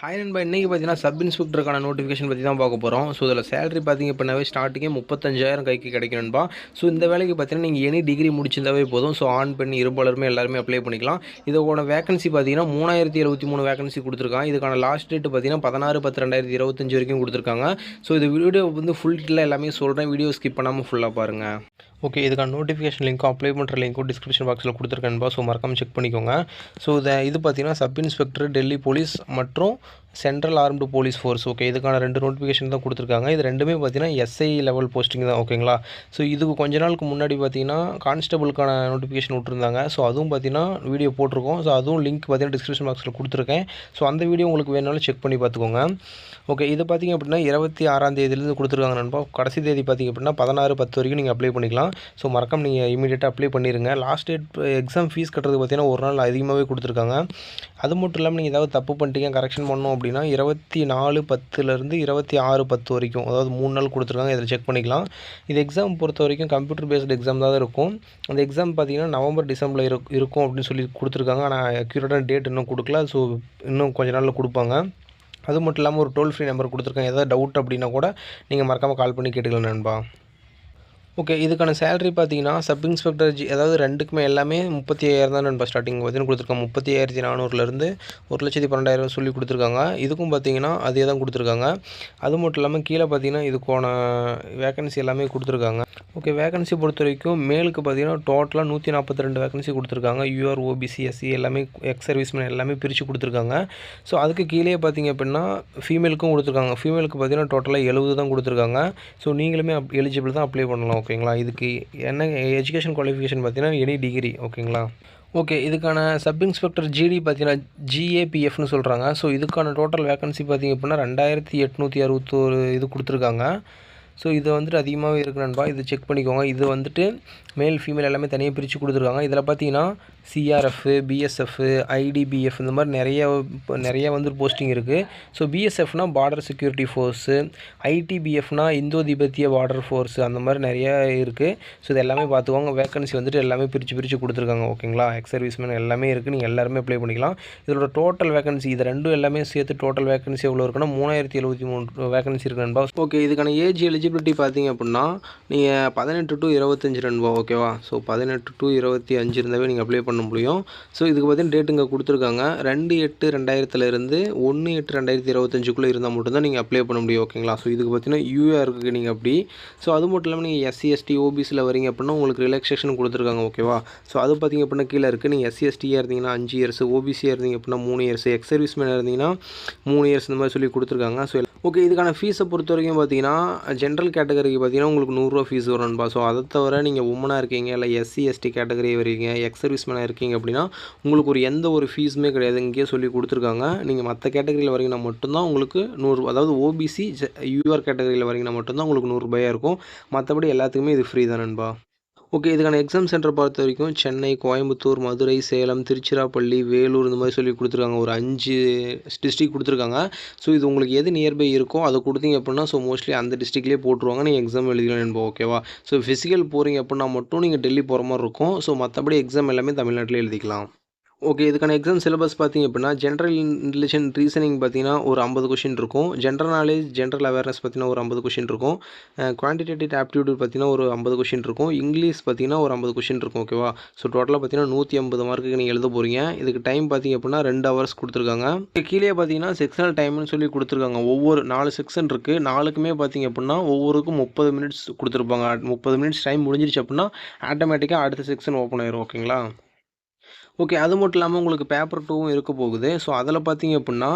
Hi நண்பா, இன்றைக்கி பார்த்தீங்கன்னா சப் இன்ஸ்பெக்டருக்கான நோட்டிஃபிகேஷன் பற்றி தான் பார்க்க போகிறோம். ஸோ இதில் சேலரி பார்த்தீங்க அப்படின்னாவே ஸ்டார்டிங்கே 35,000 கைக்கு கிடைக்கும் நண்பா. ஸோ இந்த வேலைக்கு பார்த்தீங்கன்னா நீங்கள் எனி டிகிரி முடிச்சிருந்தாவே போதும். ஸோ ஆண் பெண் இருபாலருமே எல்லாருமே அப்ளை பண்ணிக்கலாம். இதோட வேகன்சி பார்த்தீங்கன்னா 3073 வேகன்சி கொடுத்துருக்காங்க. இதுக்கான லாஸ்ட் டேட் பார்த்தீங்கன்னா 16/10/2025 வரைக்கும் கொடுத்துருக்காங்க. ஸோ இது வீடியோ வந்து ஃபுல் டீட்டெயிலாக எல்லாமே சொல்கிறேன். வீடியோ ஸ்கிப் பண்ணாமல் ஃபுல்லாக பாருங்கள். ஓகே, இதுக்கான நோட்டிஃபிகேஷன் லிங்க்கும் அப்ளை பண்ணுற லிங்க்கும் டிஸ்கிரிப்ஷன் பாக்ஸில் கொடுத்துருக்கேன்பா. ஸோ மறக்காமல் செக் பண்ணிக்கோங்க. ஸோ இது பார்த்தீங்கன்னா சப் இன்ஸ்பெக்டர் டெல்லி போலீஸ் மற்றும் central armed police force. Okay, இதுக்கான 2 நோட்டிஃபிகேஷன் தான் கொடுத்துருக்காங்க. இது ரெண்டுமே பார்த்தீங்கன்னா எஸ்ஐ லெவல் போஸ்டிங் தான். ஓகேங்களா. ஸோ இதுக்கு கொஞ்ச நாளுக்கு முன்னாடி பார்த்தீங்கன்னா கான்ஸ்டபிளுக்கான நோட்டிஃபிகேஷன் விட்டுருந்தாங்க. ஸோ அதுவும் பார்த்தீங்கன்னா வீடியோ போட்டிருக்கோம். ஸோ அதுவும் லிங்க் பார்த்தீங்கன்னா டிஸ்கிரிப்ஷன் பாக்ஸில் கொடுத்துருக்கேன். ஸோ அந்த வீடியோ உங்களுக்கு வேணாலும் செக் பண்ணி பார்த்துக்கோங்க. ஓகே, இது பார்த்திங்க அப்படின்னா 26ஆம் தேதியிலேருந்து கொடுத்துருக்காங்க நண்பா. கடைசி தேதி பார்த்திங்க அப்படின்னா 16/10 வரைக்கும் நீங்கள் அப்ளை பண்ணிக்கலாம். ஸோ மறக்காம நீங்கள் இமீடியட்டாக அப்ளை பண்ணிடுங்க. லாஸ்ட் டேட் எக்ஸாம் ஃபீஸ் கட்டுறது பார்த்திங்கன்னா ஒரு நாள் அதிகமாகவே கொடுத்துருக்காங்க. அது மட்டும் இல்லாமல் நீங்கள் ஏதாவது தப்பு பண்ணிட்டீங்க கரெக்ஷன் பண்ணோம் அப்படின்னா 24/10 26/10 வரைக்கும், அதாவது 3 நாள் கொடுத்துருக்காங்க. இதில் செக் பண்ணிக்கலாம். இது எக்ஸாம் பொறுத்த வரைக்கும் கம்ப்யூட்டர் பேஸ்டு எக்ஸாம் தான் இருக்கும். அந்த எக்ஸாம் பார்த்திங்கன்னா நவம்பர் டிசம்பரில் இருக்கும் அப்படின்னு சொல்லி கொடுத்துருக்காங்க. ஆனால் அக்யூரேட்டான டேட் இன்னும் கொடுக்கல. ஸோ இன்னும் கொஞ்ச நாளில் கொடுப்பாங்க. அது மட்டும் இல்லாமல் ஒரு டோல் ஃப்ரீ நம்பர் கொடுத்துருக்கேன். ஏதாவது டவுட் அப்படின்னா கூட நீங்கள் மறக்காமல் கால் பண்ணி கேட்டுக்கலாம் நண்பா. ஓகே, இதுக்கான சேலரி பார்த்தீங்கன்னா சப் இன்ஸ்பெக்டர் அதாவது ரெண்டுக்குமே எல்லாமே 35,000 தான் நண்பா. ஸ்டார்டிங் பார்த்தீங்கன்னா கொடுத்துருக்காங்க. 30,400லேருந்து 1,12,000 சொல்லி கொடுத்துருக்காங்க. இதுக்கும் பார்த்தீங்கன்னா அதே தான் கொடுத்துருக்காங்க. அது மட்டும் இல்லாமல் கீழே பார்த்தீங்கன்னா இதுக்கான வேகன்சி எல்லாமே கொடுத்துருக்காங்க. ஓகே, வேகன்சி பொறுத்த வரைக்கும் மேலுக்கு பார்த்தீங்கன்னா டோட்டலாக 142 வேகன்சி கொடுத்துருக்காங்க. யூஆர், ஓபிசி, எஸ்சி எல்லாமே எக்ஸ் சர்வீஸ்மேன் எல்லாமே பிரித்து கொடுத்துருக்காங்க. ஸோ அதுக்கு கீழே பார்த்தீங்க அப்படின்னா ஃபீமேலுக்கும் கொடுத்துருக்காங்க. ஃபீமேலுக்கு பார்த்தீங்கன்னா டோட்டலாக 70 தான் கொடுத்துருக்காங்க. ஸோ நீங்களுமே எலிஜிபிள் தான் அப்ளை பண்ணலாம். ஓகேங்களா. இதுக்கு என்ன எஜுகேஷன் குவாலிஃபிகேஷன் பார்த்தீங்கன்னா எனி டிகிரி. ஓகேங்களா. ஓகே, இதுக்கான சப் இன்ஸ்பெக்டர் ஜிடி பார்த்தீங்கன்னா ஜிஏபிஎஃப்னு சொல்கிறாங்க. ஸோ இதுக்கான டோட்டல் வேகன்சி பார்த்திங்க அப்படின்னா 2861 இது கொடுத்துருக்காங்க. ஸோ இது வந்துட்டு அதிகமாகவே இருக்குது நண்பா. இது செக் பண்ணிக்கோங்க. இது வந்துட்டு மேல் ஃபீமேல் எல்லாமே தனியாக பிரித்து கொடுத்துருக்காங்க. இதில் பார்த்தீங்கன்னா சிஆர்எஃப், பிஎஸ்எஃப், ஐடிபிஎஃப் இந்த மாதிரி நிறைய வந்து போஸ்டிங் இருக்குது. ஸோ பிஎஸ்எஃப்னா பார்டர் செக்யூரிட்டி ஃபோர்ஸு, ஐடிபிஎஃப்னா இந்தோ திபெத்திய பார்டர் ஃபோர்ஸு, அந்த மாதிரி நிறையா இருக்குது. ஸோ இது எல்லாமே பார்த்துக்கோங்க. வேகன்சி வந்துட்டு எல்லாமே பிரித்து கொடுத்துருக்காங்க. ஓகேங்களா. எக்ஸ் சர்வீஸ்மேன் எல்லாமே இருக்குது. நீங்கள் எல்லாருமே அப்ளை பண்ணிக்கலாம். இதோட டோட்டல் வேகன்சி இது ரெண்டும் எல்லாமே சேர்த்து டோட்டல் வேகன்சி எவ்வளோ இருக்குன்னா 3073 வேகன்சி இருக்குது நண்பா. ஓகே, இதுக்கான ஏஜ் எலிஜிபிலிட்டி பார்த்தீங்க அப்படின்னா நீங்கள் 18 to 25 நண்பா. ஓகேவா. ஸோ 18 to 25 இருந்தாவே நீங்கள் அப்ளை பண்ண முடியும். ஸோ இதுக்கு பார்த்தீங்கன்னா டேட் இங்கே கொடுத்துருக்காங்க. 2/8/2000 1/8/2025 இருந்தால் மட்டும்தான் நீங்கள் அப்ளை பண்ண முடியும். ஓகேங்களா. ஸோ இதுக்கு பார்த்தீங்கன்னா யூஆருக்கு நீங்கள் அப்படி. ஸோ அது மட்டும் இல்லாமல் நீங்கள் எஸ்சி, எஸ்டி, ஓபிசியில் வரீங்க அப்படின்னா உங்களுக்கு ரிலாக்ஸேஷன் கொடுத்துருக்காங்க. ஓகேவா. ஸோ அது பார்த்திங்க அப்படின்னா கீழே இருக்குது. நீங்கள் எஸ்சி, எஸ்டியாக இருந்தீங்கன்னா 5 இயர்ஸ், ஓபிசியாக இருந்தீங்க அப்படின்னா 3 இயர்ஸ், எக்ஸ் சர்வீஸ்மேனாக இருந்தீங்கன்னா 3 இயர்ஸ் இந்த மாதிரி சொல்லி கொடுத்துருக்காங்க. ஸோ ஓகே, இதுக்கான ஃபீஸை பொறுத்த வரைக்கும் பார்த்தீங்கன்னா ஜென்ரல் கேட்டகரிக்கு பார்த்தீங்கன்னா உங்களுக்கு 100 ரூபா ஃபீஸ் வரும்பா. ஸோ அதை தவிர நீங்கள் உமனாக இருக்கீங்க, இல்லை எஸ்சி, எஸ்டி கேட்டகரி வரீங்க, எக்ஸ் சர்வீஸ்மேனாக இருக்கீங்க அப்படின்னா உங்களுக்கு எந்த ஒரு ஃபீஸுமே கிடையாது. இங்கேயே சொல்லி கொடுத்துருக்காங்க. நீங்கள் மற்ற கேட்டகரியில் வரீங்கன்னா மட்டும்தான் உங்களுக்கு 100, அதாவது ஓபிசி யூஆர் கேட்டகரியில் வரீங்கன்னா மட்டும்தான் உங்களுக்கு 100 ரூபாயாக இருக்கும். மற்றபடி எல்லாத்துக்குமே இது ஃப்ரீ தான் நண்பா. ஓகே, இதுக்கான எக்ஸாம் சென்டர் பொறுத்த வரைக்கும் சென்னை, கோயம்புத்தூர், மதுரை, சேலம், திருச்சிராப்பள்ளி, வேலூர் இந்த மாதிரி சொல்லி கொடுத்துருக்காங்க. ஒரு 5 டிஸ்ட்ரிக் கொடுத்துருக்காங்க. ஸோ இது உங்களுக்கு எது நியர்பை இருக்கோ அதை கொடுத்தீங்க அப்படின்னா ஸோ மோஸ்ட்லி அந்த டிஸ்ட்ரிக்ட்லேயே போட்டுருவாங்க. நீங்கள் எக்ஸாம் எழுதிக்கலாம் நண்பா. ஓகேவா. ஸோ ஃபிசிக்கல் போகிறீங்க அப்படின்னா மட்டும் நீங்கள் டெல்லி போகிற மாதிரி இருக்கும். ஸோ மற்றபடி எக்ஸாம் எல்லாமே தமிழ்நாட்டிலே எழுதிக்கலாம். ஓகே, இதுக்கான எக்ஸாம் சிலபஸ் பார்த்திங்க அப்படின்னா ஜென்ரல் இன்டெலிஜென்ட் ரீசனிங் பார்த்தீங்கன்னா ஒரு 50 கொஷின் இருக்கும். ஜென்ரல் நாலேஜ், ஜென்ரல் அவேர்னஸ் பார்த்தீங்கன்னா ஒரு 50 கொஷின் இருக்கும். குவான்டிடேட்டிவ் ஆப்டிடியூட் பார்த்தீங்கன்னா ஒரு 50 கொஷின் இருக்கும். இங்கிலீஷ் பார்த்தீங்கன்னா ஒரு 50 கொஷின் இருக்கும். ஓகேவா. ஸோ டோட்டலாக பார்த்தீங்கன்னா 150 மார்க்குக்கு நீங்கள் எழுத போகிறீங்க. இதுக்கு டைம் பார்த்திங்க அப்படின்னா 2 ஹவர்ஸ் கொடுத்துருக்காங்க. கீழே பார்த்தீங்கன்னா செக்ஷனல் டைம்னு சொல்லி கொடுத்துருக்காங்க. ஒவ்வொரு 4 செக்ஷன் இருக்குது. 4க்குமே பார்த்தீங்க அப்படின்னா ஒவ்வொருக்கும் 30 மினிட்ஸ் கொடுத்துருப்பாங்க. 30 மினிட்ஸ் டைம் முடிஞ்சிருச்சு அப்படின்னா ஆட்டோமேட்டிக்காக அடுத்த செக்ஷன் ஓப்பன் ஆயிரும். ஓகேங்களா. ஓகே, அது மட்டும் இல்லாமல் உங்களுக்கு பேப்பர் 2வும் இருக்க போகுது. ஸோ அதில் பார்த்தீங்க அப்படின்னா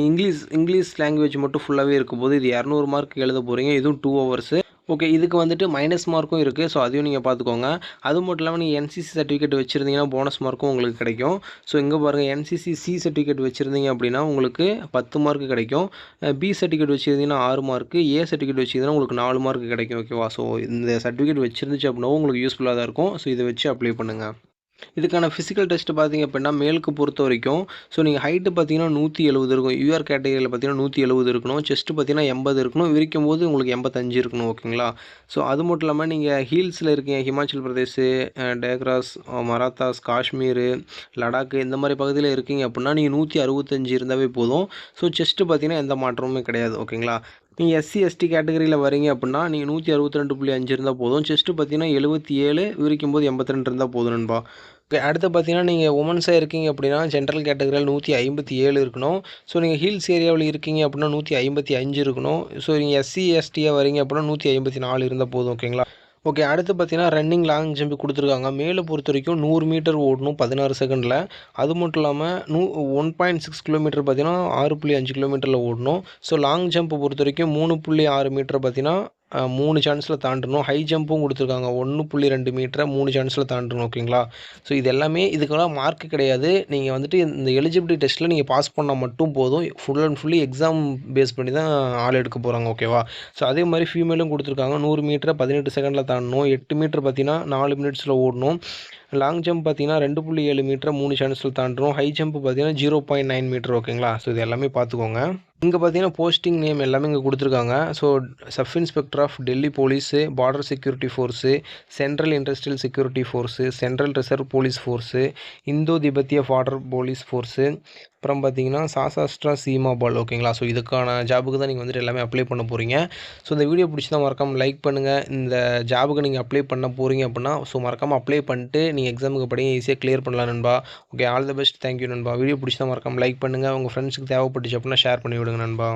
இங்கிலீஷ் லாங்குவேஜ் மட்டும் ஃபுல்லாகவே இருக்கும் போது இது 200 மார்க் எழுத போகிறீங்க. இதுவும் 2 ஹவர்ஸு. ஓகே, இதுக்கு வந்துட்டு மைனஸ் மார்க்கும் இருக்குது. ஸோ அதையும் நீங்கள் பார்த்துக்கோங்க. அது மட்டும் இல்லாமல் நீங்கள் என்சிசி சர்டிஃபிகேட் வச்சுருந்தீங்கன்னா போனஸ் மார்க்கும் உங்களுக்கு கிடைக்கும். ஸோ இங்கே பாருங்கள், என்சிசி சி சர்டிஃபிகேட் வச்சுருந்தீங்க அப்படின்னா உங்களுக்கு 10 மார்க் கிடைக்கும். பி சர்டிஃபிகேட் வச்சுருந்தீங்கன்னா 6 மார்க்கு, ஏ சர்டிஃபிகேட் வச்சுருந்தீங்கன்னா உங்களுக்கு 4 மார்க் கிடைக்கும். ஓகேவா. ஸோ இந்த சர்டிஃபிகேட் வச்சுருந்துச்சு அப்படின்னா உங்களுக்கு யூஸ்ஃபுல்லாக தான் இருக்கும். ஸோ இதை வச்சு அப்ளை பண்ணுங்கள். இதுக்கான ஃபிசிக்கல் டெஸ்ட் பார்த்தீங்க அப்படின்னா, மேலுக்கு பொறுத்த வரைக்கும், ஸோ நீங்க ஹைட்டு பார்த்தீங்கன்னா 170 இருக்கும். யூஆர் கேட்டகரியில பார்த்தீங்கன்னா 170 இருக்கணும். செஸ்ட் பார்த்தீங்கன்னா 80 இருக்கணும். விரிக்கும்போது உங்களுக்கு 85 இருக்கணும். ஓகேங்களா? ஸோ அது மட்டும் இல்லாம நீங்க ஹீல்ஸ்ல இருக்கீங்க. ஹிமாச்சல் பிரதேஷ், டேக்ராஸ், மராத்தாஸ், காஷ்மீர், லடாக் இந்த மாரி பகுதியில இருக்கீங்க அப்படின்னா, நீங்க 165 இருந்தாவே போதும். ஸோ செஸ்ட் பார்த்தீங்கன்னா எந்த மாற்றமுமே கிடையாது. ஓகேங்களா? நீங்க எஸ்சி, எஸ்டி கேட்டகரியில வரீங்க அப்படின்னா, நீங்க 162.5 இருந்தா போதும். செஸ்ட் பார்த்தீங்கன்னா 77, விரிக்கும்போது 82 இருந்தா போதும் நண்பா. ஓகே. அடுத்து பார்த்தீங்கன்னா, நீங்க வுமன்ஸா இருக்கீங்க அப்படின்னா, ஜென்ரல் கேட்டகரியில 157 இருக்கணும். ஸோ நீங்க ஹில்ஸ் ஏரியாவுல இருக்கீங்க அப்படின்னா 155 இருக்கணும். ஸோ நீங்க எஸ்சி, எஸ்டியா வரீங்க அப்படின்னா 154 இருந்தா போதும். ஓகேங்களா? ஓகே. அடுத்து பார்த்தீங்கன்னா, ரன்னிங் லாங் ஜம்ப் குடுத்துருக்காங்க. மேல பொறுத்தவரைக்கும் 100 மீட்டர் ஓடணும் 16 செகண்ட்ல. அது மட்டும் இல்லாம 1.6 கிலோமீட்டர் பார்த்தீங்கன்னா, 6.5 கிலோமீட்டர்ல ஓடணும். ஸோ லாங் ஜம்ப் பொறுத்தவரைக்கும் 3.6 மீட்டர் பார்த்தீங்கன்னா, 3 சான்ஸ்ல தாண்டணும். ஹை ஜம்பும் குடுத்துருக்காங்க. 1.2 மீட்டர 3 சான்ஸ்ல தாண்டணும். ஓகேங்களா? ஸோ இது எல்லாமே இதுக்கெல்லாம் மார்க் கிடையாது. நீங்க வந்துட்டு இந்த எலிஜிபிலிட்டி டெஸ்ட்ல நீங்க பாஸ் பண்ணா மட்டும் போதும். Full and fully exam face பண்ணி தான் ஆள் எடுக்க போறாங்க. ஓகேவா? ஸோ அதே மாரி ஃபீமேலும் குடுத்துருக்காங்க. 100 மீட்டர 18 செகண்ட்ல தாண்டணும். 8 மீட்டர் பார்த்தீங்கன்னா, 4 மினிட்ஸ்ல ஓடணும். லாங் ஜம்ப் பார்த்தீங்கன்னா 2.7 மீட்டர் 3 சான்ஸ்ல தாண்டணும். ஹை ஜம்ப் பார்த்தீங்கன்னா 0.9 மீட்டர். ஓகேங்களா? ஸோ இது எல்லாமே பார்த்துக்கோங்க. இங்க பார்த்தீங்கன்னா, போஸ்டிங் நேம் எல்லாமே இங்க குடுத்துருக்காங்க. So sub inspector of Delhi police, border security force, central industrial security force, central reserve police force, Indo திபெத்திய பார்டர் போலீஸ் ஃபோர்ஸு, அப்புறம் பார்த்தீங்கன்னா, சாசாஸ்ட்ரா சீமா பால். ஓகேங்களா? ஸோ இதுக்கான ஜாபுக்கு தான் நீங்க வந்துட்டு எல்லாமே அப்ளை பண்ண போறீங்க. ஸோ இந்த வீடியோ பிடிச்சிருந்தா மறக்காம லைக் பண்ணுங்க. இந்த ஜாபுக்கு நீங்க அப்ளை பண்ண போறீங்க அப்படின்னா, ஸோ மறக்காம அப்ளை பண்ணிட்டு நீங்க எக்ஸாமுக்கு படிங்க. ஈஸியா கிளியர் பண்ணலாம் நண்பா. Okay. All the best. Thank you நண்பா. வீடியோ பிடிச்சிருந்தா மறக்காம லைக் பண்ணுங்க. உங்க ஃப்ரெண்ட்ஸ்க்கு தேவைப்பட்டுச்சு அப்படின்னா ஷேர் பண்ணி விடுங்க நண்பா.